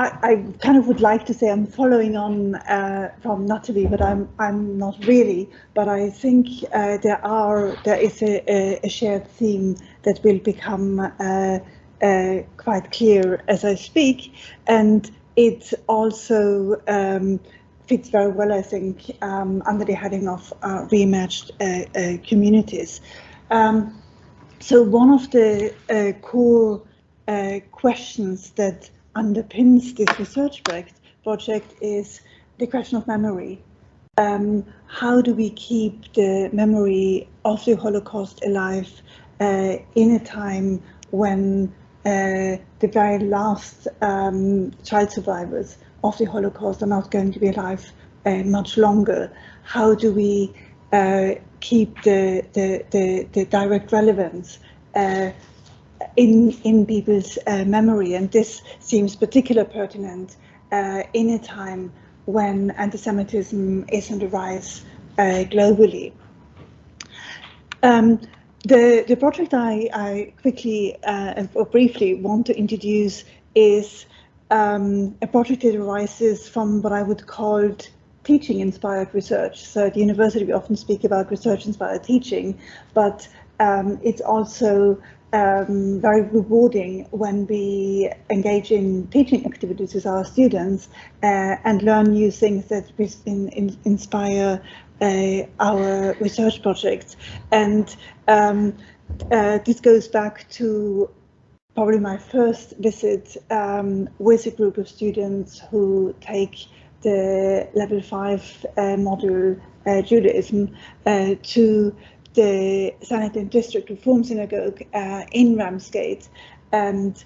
I kind of would like to say I'm following on from Natalie, but I'm not really. But I think there is a shared theme that will become quite clear as I speak, and it also fits very well, I think, under the heading of reimagined communities. So one of the core questions that underpins this research project is the question of memory. How do we keep the memory of the Holocaust alive in a time when the very last child survivors of the Holocaust are not going to be alive much longer? How do we keep the direct relevance in people's memory? And this seems particularly pertinent in a time when anti-Semitism is on the rise globally. The project I quickly or briefly want to introduce is a project that arises from what I would call teaching-inspired research. So at the university we often speak about research-inspired teaching, but it's also very rewarding when we engage in teaching activities with our students and learn new things that inspire our research projects. And this goes back to probably my first visit with a group of students who take the level 5 module Judaism to the Senate and District Reform Synagogue in Ramsgate, and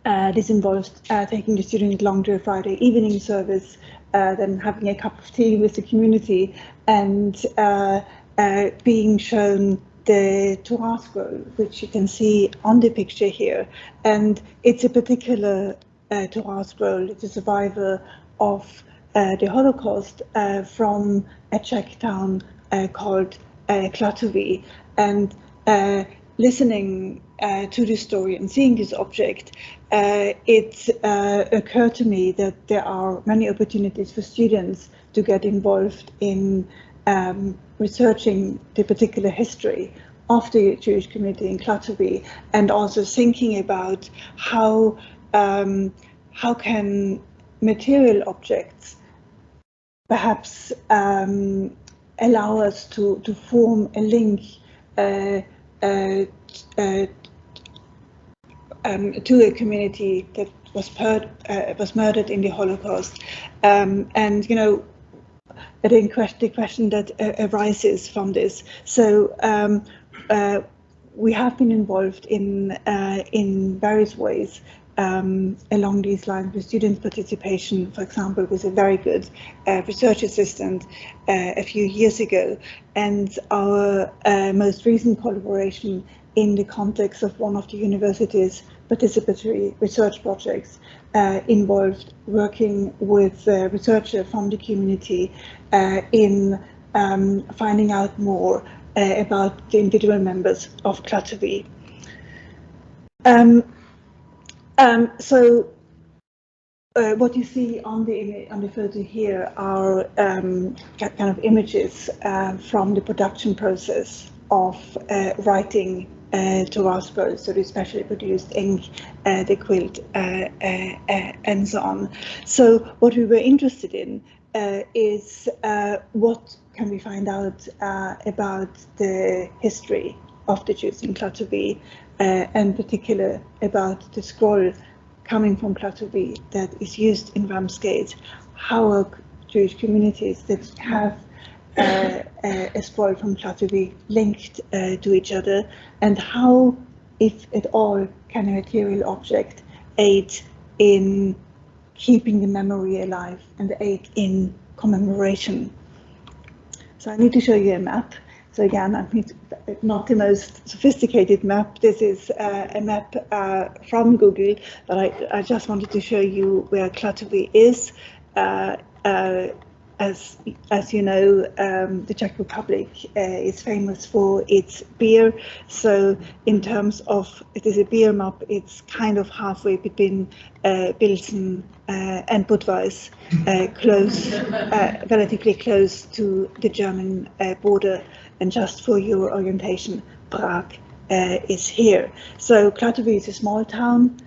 this involves taking the students along to a Friday evening service, then having a cup of tea with the community, and being shown the Torah scroll, which you can see on the picture here. And it's a particular Torah scroll. It's a survivor of the Holocaust from a Czech town called Klatovy. And listening to this story and seeing this object, it occurred to me that there are many opportunities for students to get involved in researching the particular history of the Jewish community in Klatovy, and also thinking about how can material objects perhaps allow us to form a link to a community that was murdered in the Holocaust. And you know, the question that arises from this. So we have been involved in various ways along these lines with student participation, for example, with a very good research assistant a few years ago, and our most recent collaboration in the context of one of the university's participatory research projects involved working with a researcher from the community in finding out more about the individual members of Klatovy. So what you see on the photo here are kind of images from the production process of writing Torah scrolls, so the specially produced ink, the quilt, and so on. So what we were interested in is what can we find out about the history of the Jews in Klatovy, and in particular about the scroll coming from Klatovy that is used in Ramsgate. How are Jewish communities that have a scroll from Klatovy linked to each other, and how, if at all, can a material object aid in keeping the memory alive and aid in commemoration? So I need to show you a map. So again, I mean, not the most sophisticated map. This is a map from Google, but I just wanted to show you where Klatovy is. as you know, the Czech Republic is famous for its beer. So in terms of, it is a beer map, it's kind of halfway between Pilsen and Budweis, relatively close to the German border. And just for your orientation, Prague is here. So Klatovy is a small town.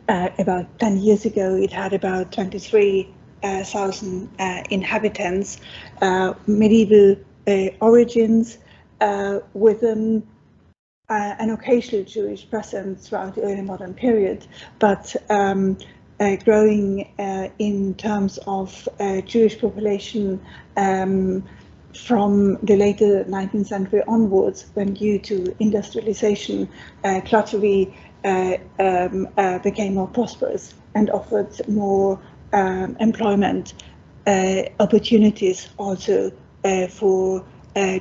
About 10 years ago, it had about 23,000 inhabitants, medieval origins, with an occasional Jewish presence throughout the early modern period, but growing in terms of Jewish population from the later 19th century onwards, when due to industrialization, Klatovy became more prosperous and offered more employment opportunities also for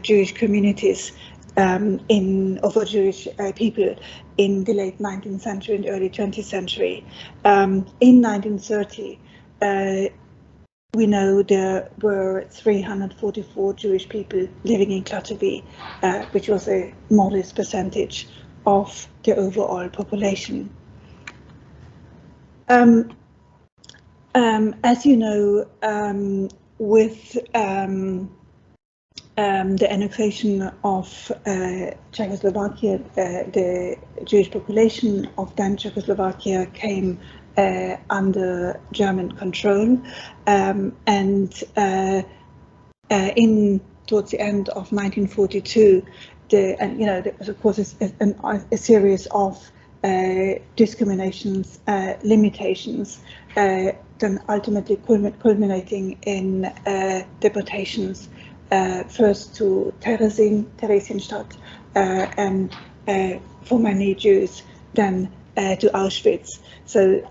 Jewish communities for Jewish people in the late 19th century and early 20th century. In 1930, we know there were 344 Jewish people living in Klatovy, which was a modest percentage of the overall population. As you know, with the annexation of Czechoslovakia, the Jewish population of then Czechoslovakia came under German control, and towards the end of 1942, there was of course a series of discriminations, limitations, then ultimately culminating in deportations, first to Theresienstadt, and for many Jews, then to Auschwitz. So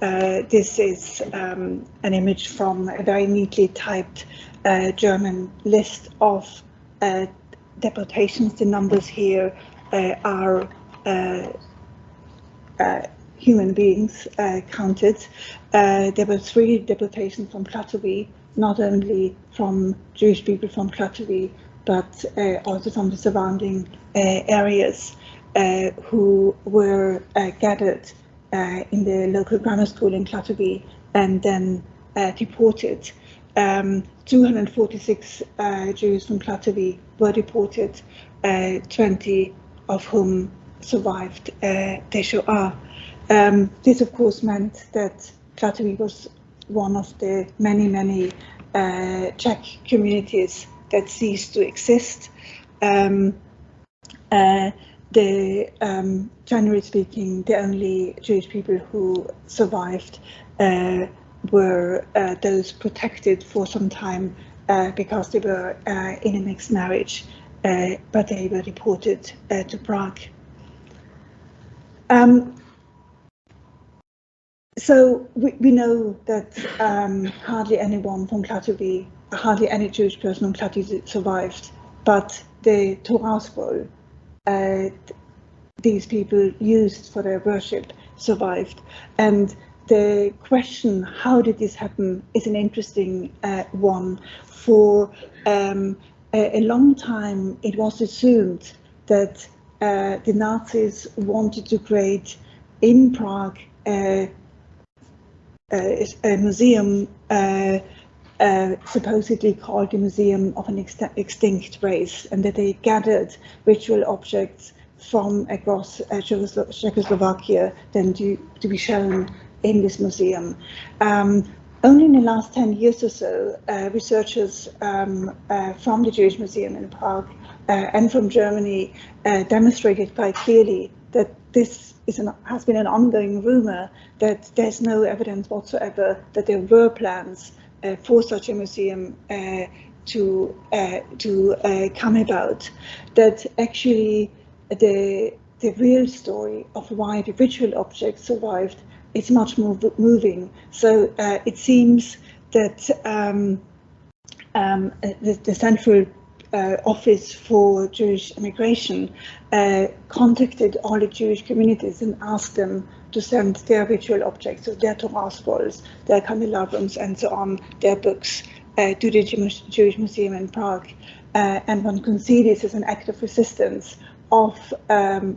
this is an image from a very neatly typed German list of deportations. The numbers here are human beings counted. There were 3 deportations from Klatovy, not only from Jewish people from Klatovy, but also from the surrounding areas, who were gathered in the local grammar school in Klatovy and then deported. 246 Jews from Klatovy were deported, 20 of whom survived the Shoah. This of course meant that Klatovy was one of the many Czech communities that ceased to exist. Generally speaking, the only Jewish people who survived were those protected for some time because they were in a mixed marriage, but they were deported to Prague. So we know that hardly anyone from Klatovy, hardly any Jewish person from Klatovy survived, but the Torah scroll these people used for their worship survived. And the question, how did this happen, is an interesting one. For a long time, it was assumed that the Nazis wanted to create in Prague a museum supposedly called the Museum of an Extinct Race, and that they gathered ritual objects from across Czechoslovakia then to be shown in this museum. Only in the last 10 years or so, researchers from the Jewish Museum in Prague and from Germany demonstrated quite clearly that this has been an ongoing rumor, that there's no evidence whatsoever that there were plans for such a museum to come about. That actually the real story of why the ritual objects survived is much more moving. So it seems that the central Office for Jewish Immigration contacted all the Jewish communities and asked them to send their ritual objects, so their Torah scrolls, their candelabras, and so on, their books, to the Jewish Museum in Prague. And one can see this as an act of resistance of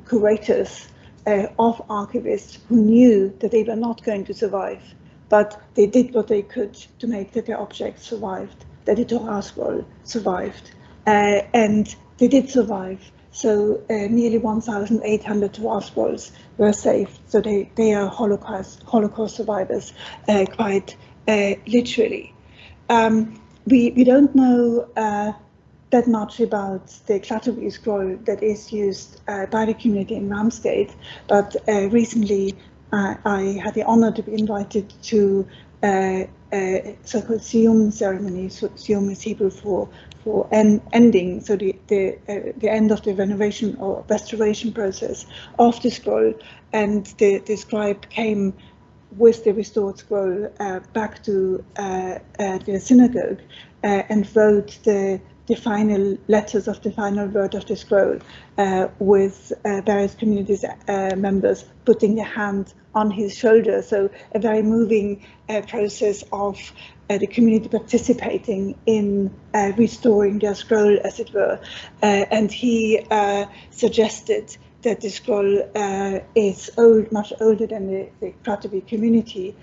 curators, of archivists who knew that they were not going to survive, but they did what they could to make that their objects survived, that the Torah scroll survived. And they did survive. So nearly 1,800 Torah scrolls were saved. So they are Holocaust survivors, quite literally. We don't know that much about the Clatterby scroll that is used by the community in Ramsgate, but recently I had the honor to be invited to a so-called Siyum ceremony. So Siyum is Hebrew for ending, so the end of the renovation or restoration process of the scroll, and the scribe came with the restored scroll back to the synagogue and wrote the final letters of the final word of the scroll with various communities members putting their hand on his shoulder. So a very moving process of the community participating in restoring their scroll, as it were. And he suggested that the scroll is old, much older than the Clatterby community,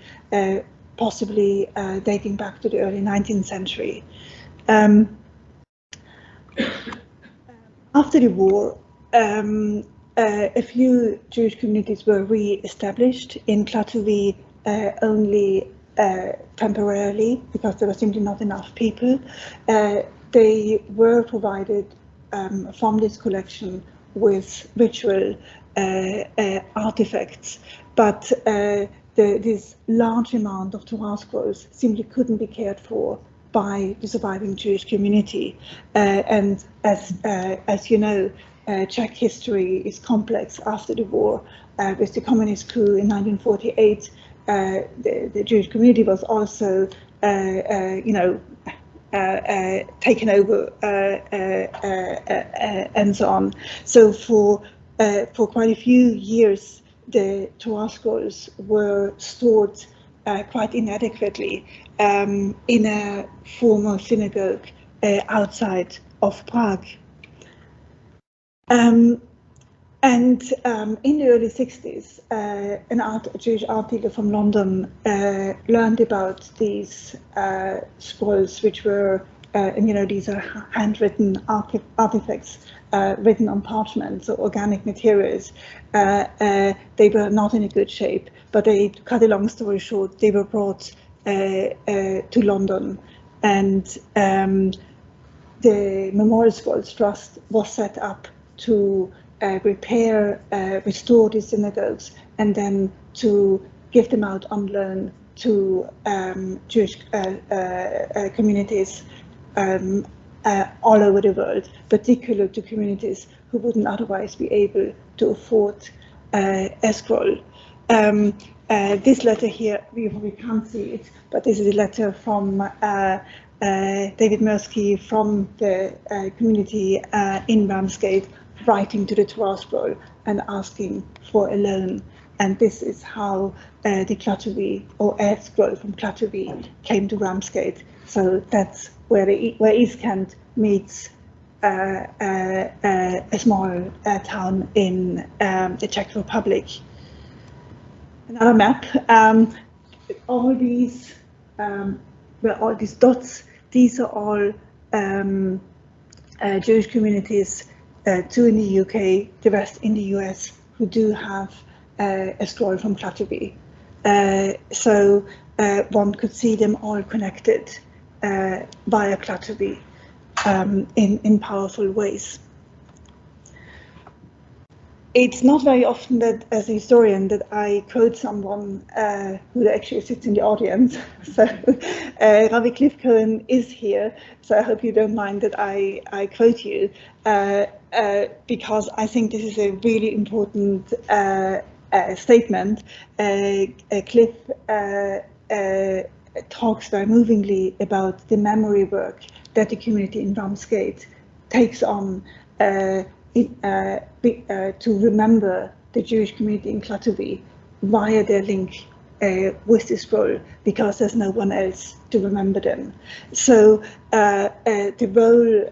possibly dating back to the early 19th century. After the war, a few Jewish communities were re-established in Clatterby, only temporarily, because there were simply not enough people. They were provided from this collection with ritual artifacts, but this large amount of Torah scrolls simply couldn't be cared for by the surviving Jewish community. And as you know, Czech history is complex after the war. With the communist coup in 1948, the Jewish community was also, taken over and so on. So for quite a few years, the Torah scrolls were stored quite inadequately in a former synagogue outside of Prague. And in the early 60s, a Jewish art dealer from London learned about these scrolls, which were, these are handwritten artifacts written on parchment, so organic materials. They were not in a good shape, but to cut a long story short, they were brought to London, and the Memorial Scrolls Trust was set up to restore these synagogues, and then to give them out on loan to Jewish communities all over the world, particularly to communities who wouldn't otherwise be able to afford a scroll. This letter here, we can't see it, but this is a letter from David Mirsky from the community in Ramsgate, writing to the Torah scroll and asking for a loan. And this is how the Clatterby, or a scroll from Clatterby, came to Ramsgate. So that's where East Kent meets a small town in the Czech Republic. Another map. All these dots, these are all Jewish communities, two in the UK, the rest in the US, who do have a scroll from Clatterby. So one could see them all connected via Clatterby in powerful ways. It's not very often that, as a historian, that I quote someone who actually sits in the audience. So Ravi Cliff Cohen is here, so I hope you don't mind that I quote you, because I think this is a really important statement. Cliff talks very movingly about the memory work that the community in Ramsgate takes on to remember the Jewish community in Klatovy via their link with this role, because there's no one else to remember them. So the role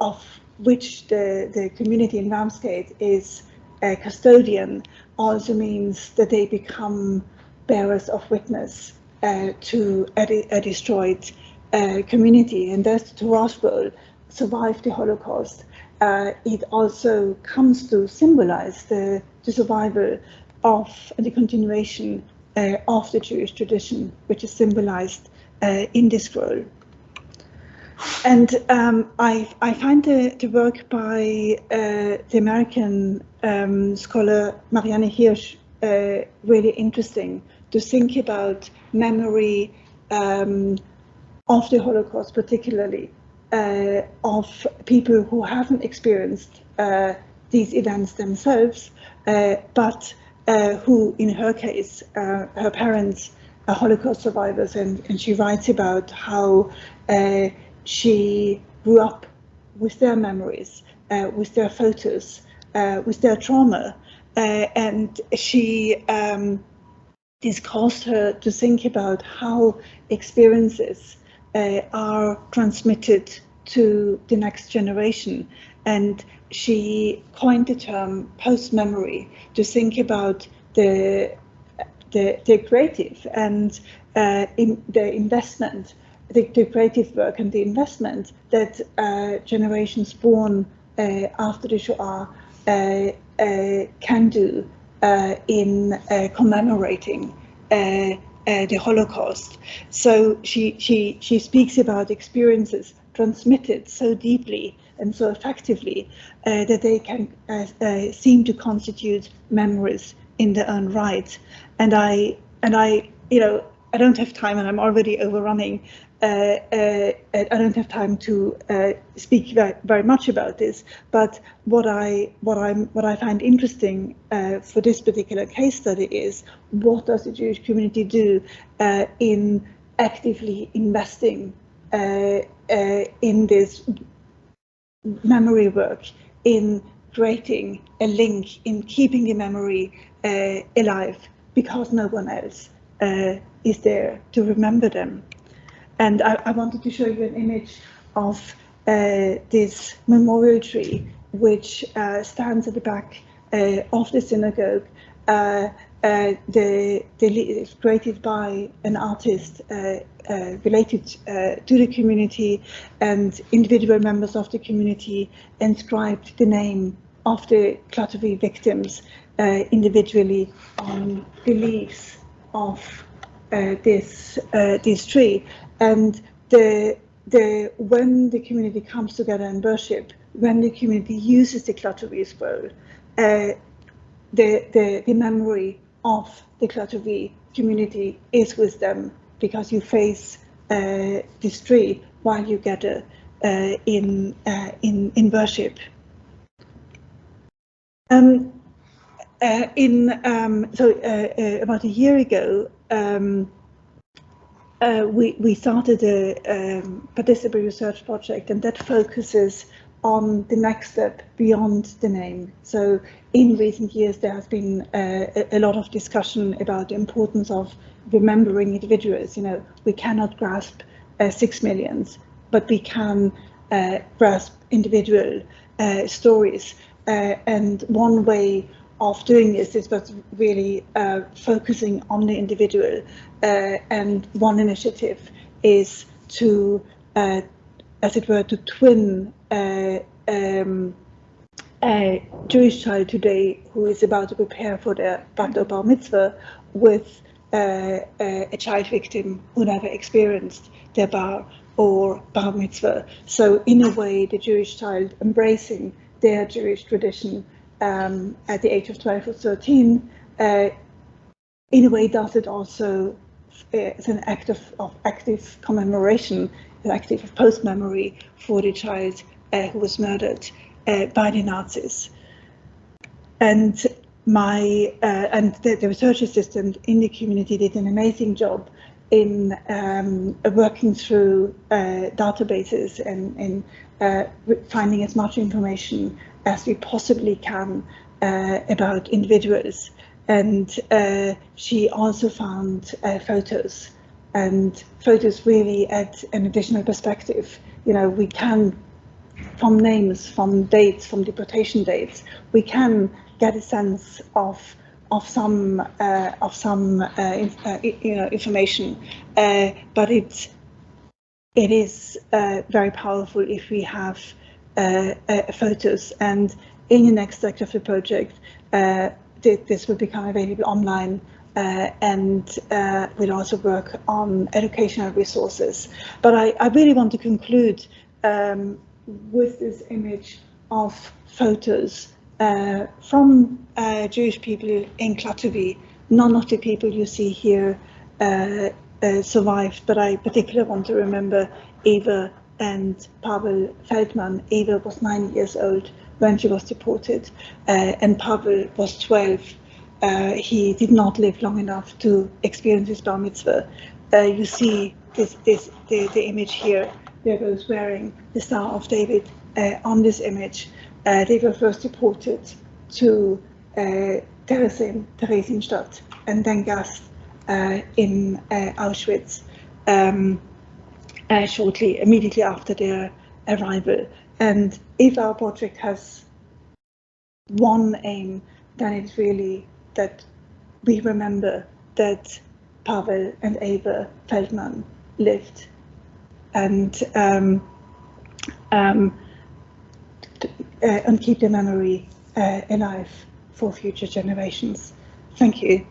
of which the community in Ramsgate is a custodian also means that they become bearers of witness to a destroyed community, and that's the Torah's role, survive the Holocaust. It also comes to symbolize the survival of the continuation of the Jewish tradition, which is symbolized in this role. And I find the work by the American scholar Marianne Hirsch really interesting, to think about memory of the Holocaust, particularly of people who haven't experienced these events themselves, but who, in her case, her parents are Holocaust survivors, and she writes about how she grew up with their memories, with their photos, with their trauma, and she this caused her to think about how experiences are transmitted to the next generation. And she coined the term post-memory to think about the creative and in the investment, the creative work and the investment that generations born after the Shoah can do in commemorating the Holocaust. So she speaks about experiences transmitted so deeply and so effectively that they can seem to constitute memories in their own right. And I don't have time, and I'm already overrunning. I don't have time to speak very much about this, but what I find interesting for this particular case study is, what does the Jewish community do in actively investing in this memory work, in creating a link, in keeping the memory alive, because no one else is there to remember them. And I wanted to show you an image of this memorial tree, which stands at the back of the synagogue. It's created by an artist related to the community, and individual members of the community inscribed the name of the Klatovy victims individually on the leaves of this tree. And when the community comes together and worship, when the community uses the Klatovy scroll, the memory of the Klatovy community is with them, because you face this tree while you gather in worship. About a year ago, we started a participatory research project, and that focuses on the next step beyond the name. So in recent years, there has been a lot of discussion about the importance of remembering individuals. You know, we cannot grasp 6 million, but we can grasp individual stories. And one way of doing this is but really focusing on the individual. And one initiative is to, as it were, to twin a Jewish child today who is about to prepare for their bat or bar mitzvah with a child victim who never experienced their bar or bar mitzvah. So in a way, the Jewish child embracing their Jewish tradition at the age of 12 or 13, in a way does it also as an act of active commemoration, an act of post-memory for the child who was murdered by the Nazis. And the research assistant in the community did an amazing job in working through databases and finding as much information as we possibly can about individuals. And she also found photos, and photos really add an additional perspective. You know, we can, from names, from dates, from deportation dates, we can get a sense of some information, but it is very powerful if we have photos. And in the next sector of the project, this will become available online, and we'll also work on educational resources. But I really want to conclude with this image of photos from Jewish people in Klatovy. None of the people you see here survived, but I particularly want to remember Eva and Pavel Feldman. Eva was 9 years old when she was deported, and Pavel was 12. He did not live long enough to experience his bar mitzvah. You see the image here. They're both wearing the Star of David on this image. They were first deported to Theresienstadt and then Gast in Auschwitz immediately after their arrival. And if our project has one aim, then it's really that we remember that Pavel and Eva Feldman lived, and keep their memory alive for future generations. Thank you.